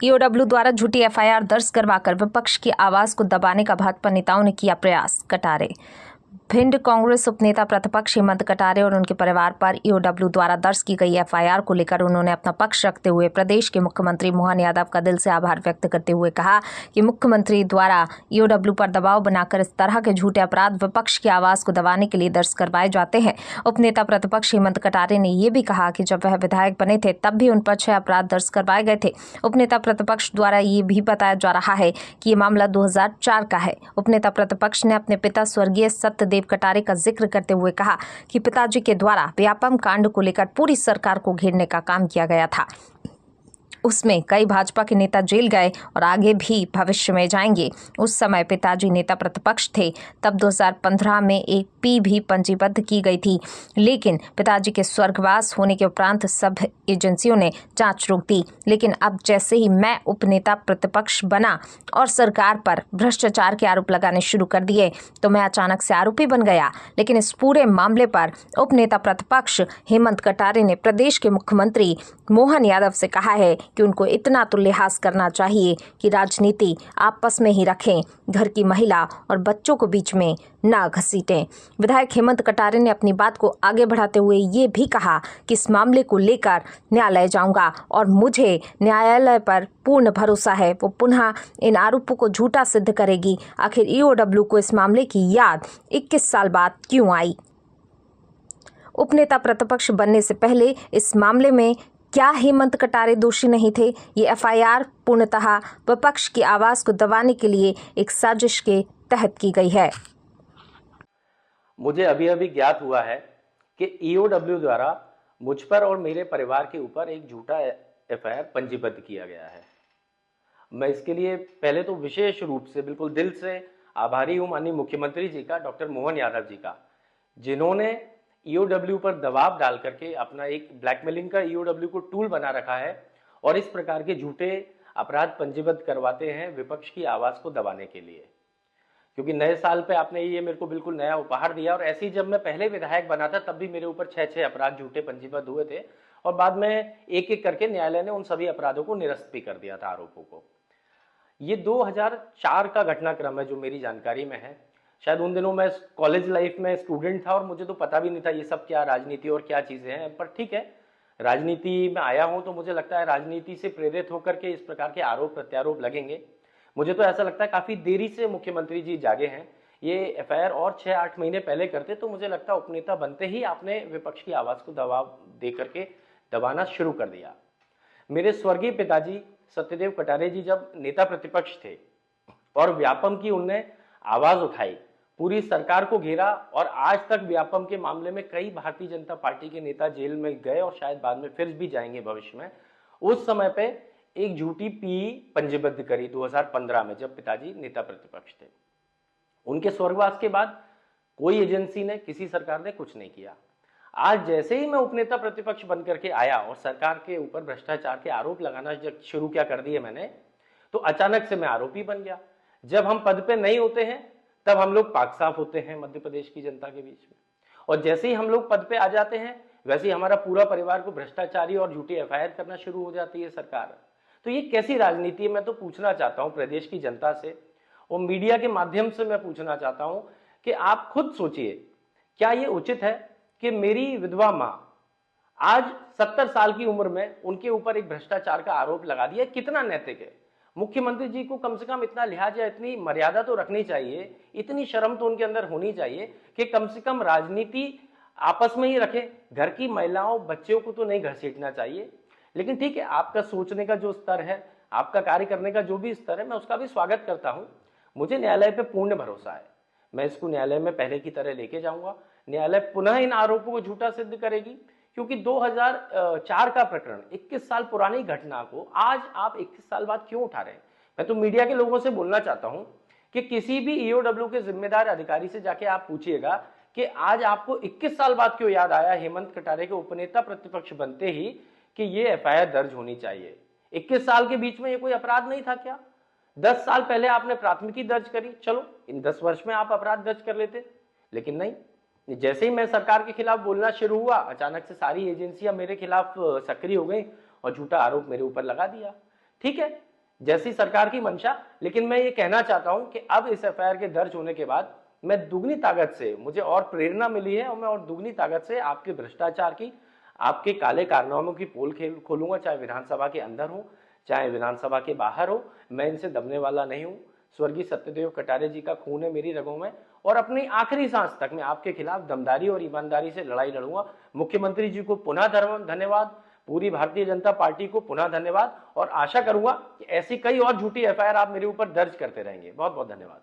EOW द्वारा झूठी FIR दर्ज करवाकर विपक्ष की आवाज को दबाने का भाजपा नेताओं ने किया प्रयास। कटारे। भिंड कांग्रेस उपनेता प्रतिपक्ष हेमंत कटारे और उनके परिवार पर ईओडब्ल्यू द्वारा दर्ज की गई एफआईआर को लेकर उन्होंने अपना पक्ष रखते हुए प्रदेश के मुख्यमंत्री मोहन यादव का दिल से आभार व्यक्त करते हुए कहा कि मुख्यमंत्री द्वारा ईओडब्ल्यू पर दबाव बनाकर इस तरह के झूठे अपराध विपक्ष की आवाज को दबाने के लिए दर्ज करवाए जाते हैं। उपनेता प्रतिपक्ष हेमंत कटारे ने ये भी कहा कि जब वह विधायक बने थे तब भी उन पर 6 अपराध दर्ज करवाए गए थे। उपनेता प्रतिपक्ष द्वारा ये भी बताया जा रहा है कि ये मामला 2004 का है। उपनेता प्रतिपक्ष ने अपने पिता स्वर्गीय सत्यदेव कटारे का जिक्र करते हुए कहा कि पिताजी के द्वारा व्यापम कांड को लेकर पूरी सरकार को घेरने का काम किया गया था। उसमें कई भाजपा के नेता जेल गए और आगे भी भविष्य में जाएंगे। उस समय पिताजी नेता प्रतिपक्ष थे, तब 2015 में एक पी भी पंजीबद्ध की गई थी, लेकिन पिताजी के स्वर्गवास होने के उपरांत सब एजेंसियों ने जांच रोक दी। लेकिन अब जैसे ही मैं उपनेता प्रतिपक्ष बना और सरकार पर भ्रष्टाचार के आरोप लगाने शुरू कर दिए तो मैं अचानक से आरोपी बन गया। लेकिन इस पूरे मामले पर उपनेता प्रतिपक्ष हेमंत कटारे ने प्रदेश के मुख्यमंत्री मोहन यादव से कहा है कि उनको इतना तो लिहाज करना चाहिए कि राजनीति आपस में ही रखें, घर की महिला और बच्चों को बीच में ना घसीटें। विधायक हेमंत कटारे ने अपनी बात को आगे बढ़ाते हुए ये भी कहा कि इस मामले को लेकर न्यायालय जाऊंगा और मुझे न्यायालय पर पूर्ण भरोसा है, वो पुनः इन आरोपों को झूठा सिद्ध करेगी। आखिर ईओडब्ल्यू को इस मामले की याद 21 साल बाद क्यों आई? उपनेता प्रतिपक्ष बनने से पहले इस मामले में क्या हेमंत कटारे दोषी नहीं थे? ये एफआईआर पूर्णतः विपक्ष की आवाज को दबाने के लिए एक साजिश के तहत की गई है। मुझे अभी अभी ज्ञात हुआ है कि ईओडब्ल्यू द्वारा मुझ पर और मेरे परिवार के ऊपर एक झूठा एफआईआर पंजीबद्ध किया गया है। मैं इसके लिए पहले तो विशेष रूप से बिल्कुल दिल से आभारी हूं माननीय मुख्यमंत्री जी का, डॉक्टर मोहन यादव जी का, जिन्होंने ईओडब्ल्यू पर दबाव डाल करके अपना एक ब्लैकमेलिंग का ईओडब्ल्यू को टूल बना रखा है और इस प्रकार के झूठे अपराध पंजीबद्ध करवाते हैं विपक्ष की आवाज को दबाने के लिए। क्योंकि नए साल पे आपने ये मेरे को बिल्कुल नया उपहार दिया और ऐसे ही जब मैं पहले विधायक बना था तब भी मेरे ऊपर 6 अपराध झूठे पंजीबद्ध हुए थे और बाद में एक एक करके न्यायालय ने उन सभी अपराधों को निरस्त भी कर दिया था आरोपों को। ये 2004 का घटनाक्रम है जो मेरी जानकारी में है। शायद उन दिनों मैं कॉलेज लाइफ में स्टूडेंट था और मुझे तो पता भी नहीं था ये सब क्या राजनीति और क्या चीजें हैं, पर ठीक है, राजनीति में आया हूं तो मुझे लगता है राजनीति से प्रेरित होकर के इस प्रकार के आरोप प्रत्यारोप लगेंगे। मुझे तो ऐसा लगता है काफी देरी से मुख्यमंत्री जी जागे हैं। ये एफआईआर और 6-8 महीने पहले करते तो मुझे लगता है उपनेता बनते ही आपने विपक्ष की आवाज को दबाव दे करके दबाना शुरू कर दिया। मेरे स्वर्गीय पिताजी सत्यदेव कटारे जी जब नेता प्रतिपक्ष थे और व्यापम की उनने आवाज उठाई, पूरी सरकार को घेरा और आज तक व्यापम के मामले में कई भारतीय जनता पार्टी के नेता जेल में गए और शायद बाद में फिर भी जाएंगे भविष्य में। उस समय पे एक झूठी पी पंजीबद्ध करी 2015 में जब पिताजी नेता प्रतिपक्ष थे। उनके स्वर्गवास के बाद कोई एजेंसी ने, किसी सरकार ने कुछ नहीं किया। आज जैसे ही मैं उपनेता प्रतिपक्ष बनकर के आया और सरकार के ऊपर भ्रष्टाचार के आरोप लगाना जब शुरू क्या कर दिए मैंने, तो अचानक से मैं आरोपी बन गया। जब हम पद पे नहीं होते हैं तब हम लोग पाक साफ होते हैं मध्य प्रदेश की जनता के बीच में, और जैसे ही हम लोग पद पे आ जाते हैं वैसे ही हमारा पूरा परिवार को भ्रष्टाचारी और झूठी एफआईआर करना शुरू हो जाती है सरकार। तो ये कैसी राजनीति है? मैं तो पूछना चाहता हूं प्रदेश की जनता से और मीडिया के माध्यम से मैं पूछना चाहता हूं कि आप खुद सोचिए, क्या ये उचित है कि मेरी विधवा मां आज 70 साल की उम्र में उनके ऊपर एक भ्रष्टाचार का आरोप लगा दिया? कितना नैतिक है? मुख्यमंत्री जी को कम से कम इतना लिहाज या इतनी मर्यादा तो रखनी चाहिए, इतनी शर्म तो उनके अंदर होनी चाहिए कि कम से कम राजनीति आपस में ही रखें, घर की महिलाओं बच्चों को तो नहीं घसीटना चाहिए। लेकिन ठीक है, आपका सोचने का जो स्तर है, आपका कार्य करने का जो भी स्तर है, मैं उसका भी स्वागत करता हूं। मुझे न्यायालय पे पूर्ण भरोसा है, मैं इसको न्यायालय में पहले की तरह लेके जाऊंगा। न्यायालय पुनः इन आरोपों को झूठा सिद्ध करेगी, क्योंकि 2004 का प्रकरण 21 साल पुरानी घटना को आज आप 21 साल बाद क्यों उठा रहे हैं? मैं तो मीडिया के लोगों से बोलना चाहता हूं कि किसी भी ईओडब्ल्यू के जिम्मेदार अधिकारी से जाके आप पूछिएगा कि आज आपको 21 साल बाद क्यों याद आया हेमंत कटारे के उपनेता प्रतिपक्ष बनते ही कि ये एफआईआर दर्ज होनी चाहिए। 21 साल के बीच में ये कोई अपराध नहीं था क्या? 10 साल पहले आपने प्राथमिकी दर्ज करी, चलो इन 10 वर्ष में आप अपराध दर्ज कर लेते, लेकिन नहीं। जैसे ही मैं सरकार के खिलाफ बोलना शुरू हुआ, अचानक से सारी एजेंसियां मेरे खिलाफ सक्रिय हो गई और झूठा आरोप मेरे ऊपर लगा दिया। ठीक है, जैसी सरकार की मंशा। लेकिन मैं ये कहना चाहता हूं कि अब इस एफआईआर के दर्ज होने के बाद मैं दुगनी ताकत से, मुझे और प्रेरणा मिली है और मैं और दुगनी ताकत से आपके भ्रष्टाचार की, आपके काले कारनामों की पोल खोलूंगा, चाहे विधानसभा के अंदर हो चाहे विधानसभा के बाहर हो। मैं इनसे दबने वाला नहीं हूं। स्वर्गीय सत्यदेव कटारे जी का खून है मेरी रगों में और अपनी आखिरी सांस तक मैं आपके खिलाफ दमदारी और ईमानदारी से लड़ाई लड़ूंगा। मुख्यमंत्री जी को पुनः धन्यवाद, पूरी भारतीय जनता पार्टी को पुनः धन्यवाद और आशा करूंगा कि ऐसी कई और झूठी एफआईआर आप मेरे ऊपर दर्ज करते रहेंगे। बहुत बहुत धन्यवाद।